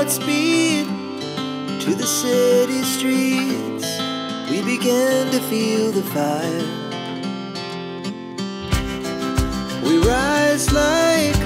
Godspeed to the city streets. We began to feel the fire. We rise like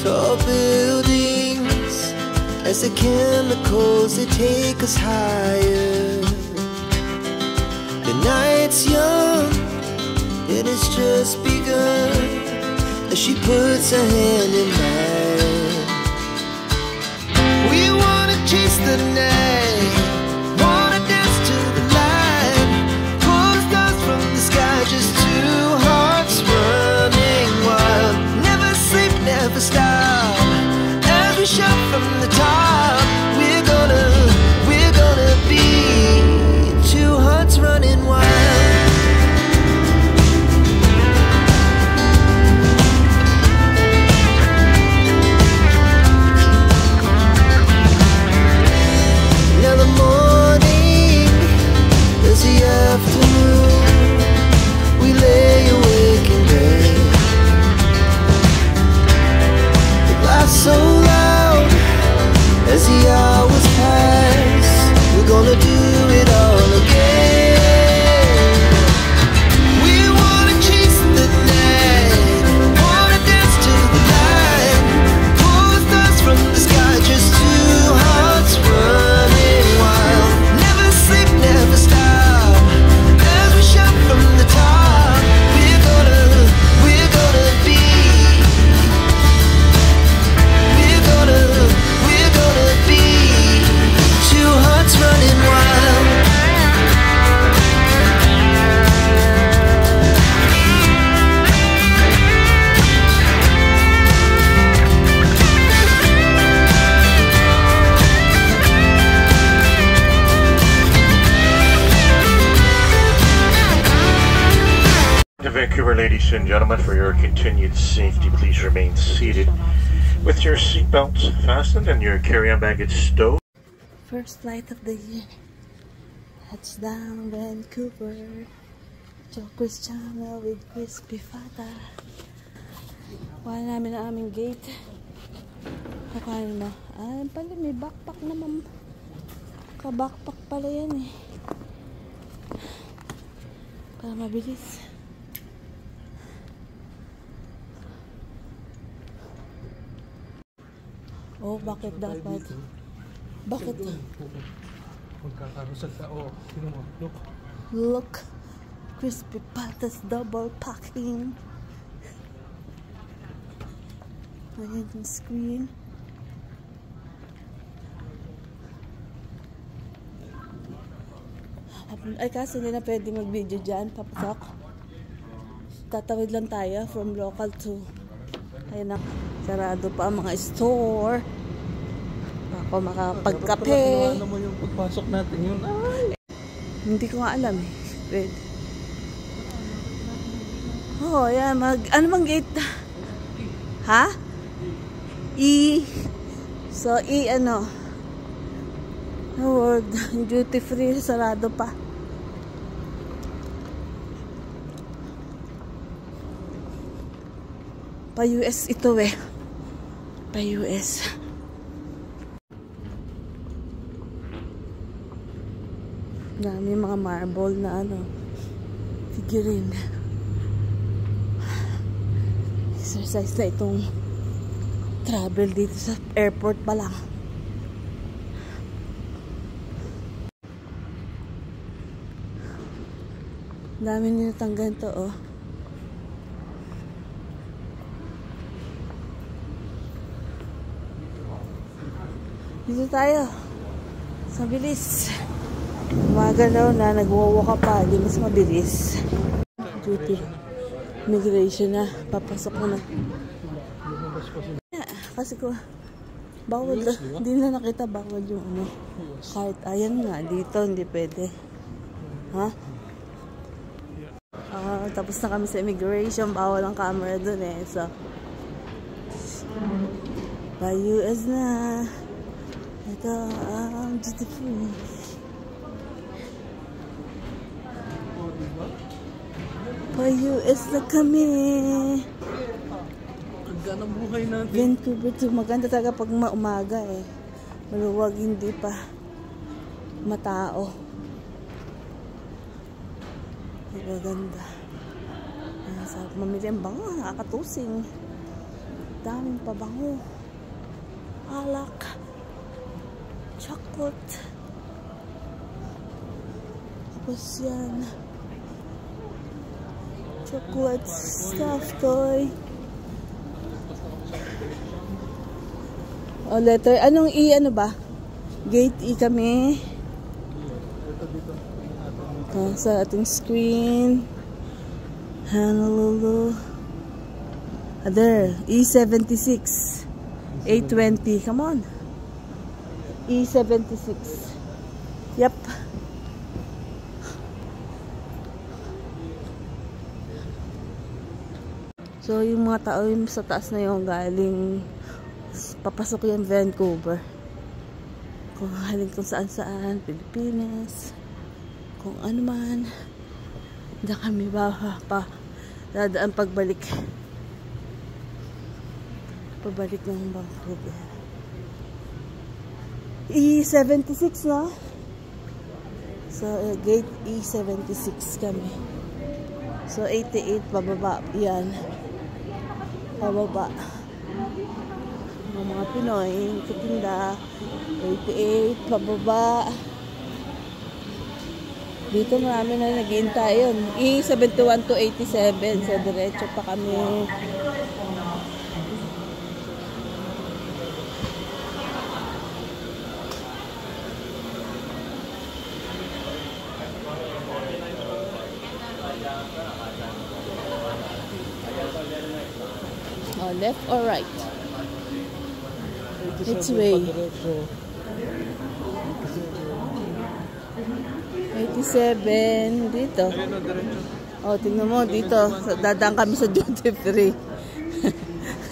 tall buildings as the chemicals, they take us higher. The night's young, it has just begun, as she puts her hand in mine. We wanna chase the night, wanna dance to the light, pull the stars from the sky, just two hearts running wild. Never sleep, never stop, as we shout from the top. We're gonna be two hearts running wild. Now the morning is the afternoon. We lay awake in bed. The glass so loud as the hours pass. We're gonna do it all again. We wanna chase the night, wanna dance to the light, pull the stars from the sky, just two hearts running wild. Never sleep, never stop, as we shout from the top. We're gonna be, we're gonna be two hearts running wild. To Vancouver, ladies and gentlemen, for your continued safety, please remain seated with your seatbelts fastened and your carry-on baggage stowed. First flight of the year. Touchdown Vancouver. Joker's Channel with Crispy Fata. Kuha namin ang aming gate. Kuha na. Ay, pala may backpack naman. Ka-backpack pala yan eh. Para mabilis. Oh, bakit dapat? Bakit? Magkakaroon sa tao. Sino mo? Look. Look. Crispy Patas double packing. Ayan yung screen. Ay, kasi hindi na pwede mag-video dyan. Papasok. Tatawid lang tayo from local to... Ayun na. Sarado pa ang mga store. Ako makapagkape. Ano mo yung pagpasok natin yun? Ay! Hindi ko nga alam eh. Red. Oh, yan. Ano bang gate? Ha? E. So, E ano? World. Duty free. Sarado pa. Pa-US ito eh. Pa-US. Dami mga marble na ano. Figurine. Exercise na itong travel dito sa airport pa lang. Dami ninatanggan to oh. Dito tayo. Sa bilis. Magalaw na, nagwawa ka pa. Di mas mabilis. Duty. Immigration na. Papasok mo na. Kasi ko, bawal. Hindi na nakita bawal yung ano. Kahit ayan nga. Dito, hindi pwede. Ha? Tapos na kami sa immigration. Bawal ang camera dun eh. So, by US na. Ito ang duty free. Pa US na kami. Ganda ng buhay natin. Vancouver to. Maganda talaga pag umaga eh. Maluwag, hindi pa matao. Maganda. Sarap mamili ang bango, nakakatusing. Daming pabango. Alak. Chocolate. Tapos yan. Chocolate stuffed toy. O, letter. Anong E, ano ba? Gate E kami. Sa ating screen. Honolulu. There. E76. 820. Come on. E76. Yep. So, yung mga tao yung sa taas na yung galing papasok yung Vancouver. Kung galing kung saan-saan, Pilipinas, kung ano man. Diyan kami dadaan pagbalik. Pabalik ng Vancouver. E76 na. So, gate E76 kami. So, 88 pababa. Yan. Pababa. Mga Pinoy, katinda. 88 pababa. Dito marami na nag-iintay yun. E71 to 87. So, diretso pa kami. Oh, left or right? Which way? 87 dito. Oh, tingnan mo dito. Dadaan kami sa duty free.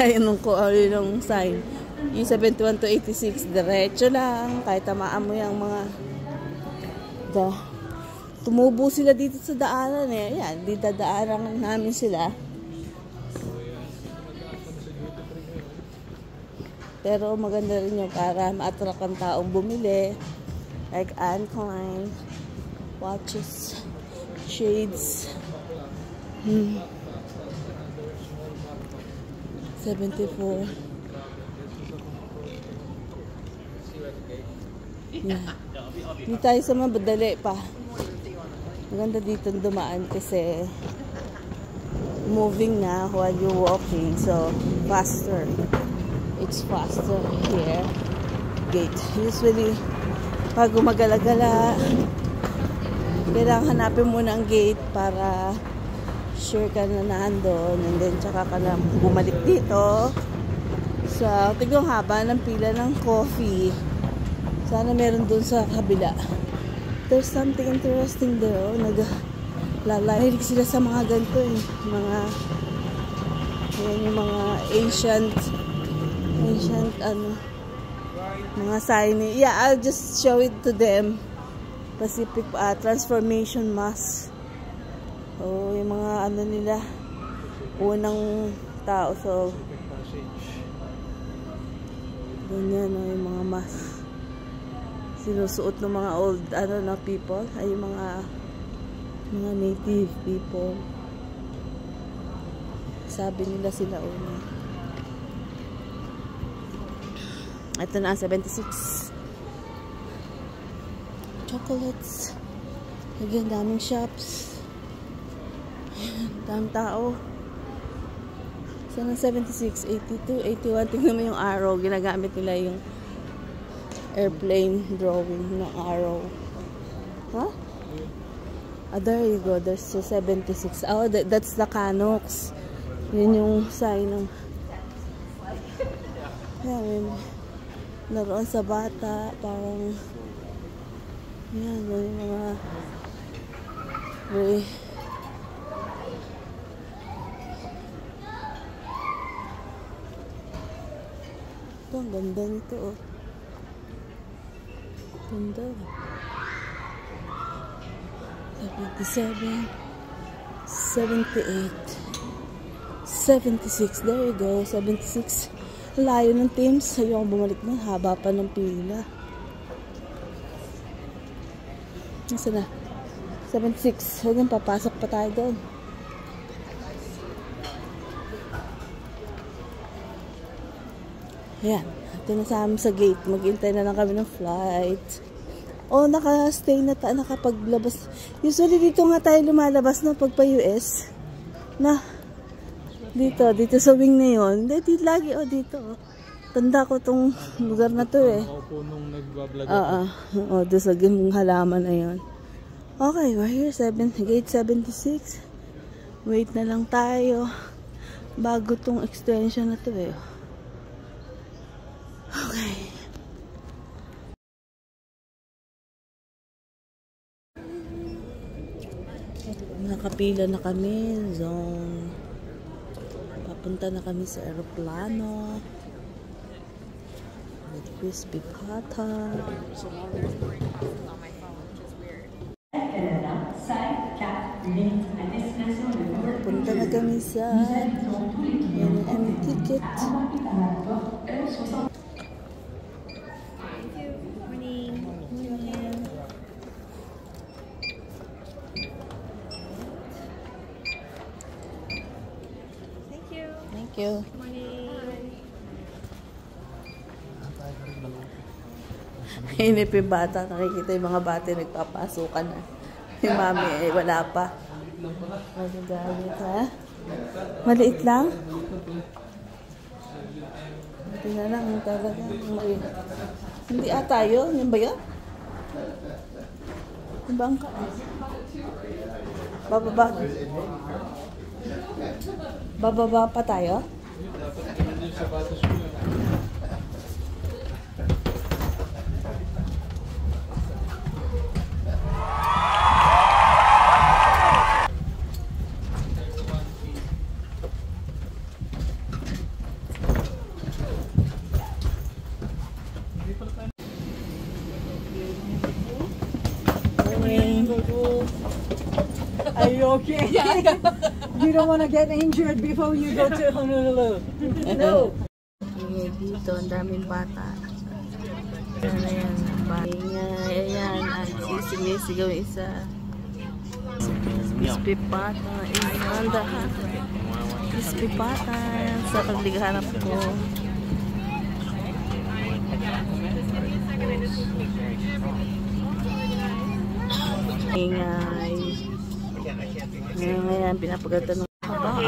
Ayun yung sign. Yung 71 to 86 diretso lang. Kahit tamaan mo yung mga tumubo sila dito sa daanan eh. Yan, di dadaanan namin sila. Pero maganda rin yung para ma-attract ang taong bumili. Like Anne Klein, watches, shades. 74. Yeah. Hindi tayo sa mabadali pa. Maganda dito dumaan kasi moving na while you're walking. So, faster. It's faster here. Gate. Usually, pag gumagala-gala, kailangan hanapin mo ng gate para sure ka na nandun. And then, tsaka ka na bumalik dito. So, tigong haba ng pila ng coffee. Sana meron dun sa kabila. There's something interesting there. Oh. Nag-lalahilig sila sa mga ganito eh. Yung mga ancient mga sign. Yeah, I'll just show it to them. Pacific Transformation Mass. Oh, yung mga nila unang tao. So ganyan yung mga mask sinusuot ng mga old people ay yung mga native people. Sabi nila sila una. Ito na 76 chocolates. Again, daming shops. Daming tao. So, ng 76, 82, 81. Tingnan mo yung arrow. Ginagamit nila yung airplane drawing ng arrow. Huh? There you go. There's 76. Oh, that's the Canucks. Yun yung sign ng naroon sa bata. Parang yan, yung mga ito, ang ganda nito oh. Ganda 77 78 76, there you go. 76 Layo ng Teams. Ayoko bumalik na. Haba pa ng pila. Nasaan na? 76. Hanggang papasok pa tayo doon. Ayan. Ito na sa amin sa gate. Maghintay na lang kami ng flight. O, naka-stay na tayo. Nakapaglabas. Usually dito nga tayo lumalabas na pag pa US. Na. Dito sa wing na yun. Dito lagi, dito. Tanda ko tong lugar na to eh. Ako po nung nagbablog Doon sa halaman na yun. Okay, we're here. Gate 76. Wait na lang tayo. Bago tong extension na to eh. Okay. Nakapila na kami. Zone. Papunta na kami sa aeroplano. With crispy pata. Punta na kami sa NM ticket. Thank you. Hinip yung bata. Nakikita yung mga bata nagpapasukan na. Yung mami eh, wala pa. Magagamit ha? Maliit lang? Hindi na lang talaga. Hindi ata yun. Yung ba yun? Yung bangka. Bababa. Bababa pa tayo? Are you okay? You don't want to get injured before you go to Honolulu. No. Dito, ang daming bata. Ayan, ayan, sisigaw isa. Crispy pata. Crispy pata. Sa paglihanap ko. Ingay. Ngayon, pinapagatan ng haba.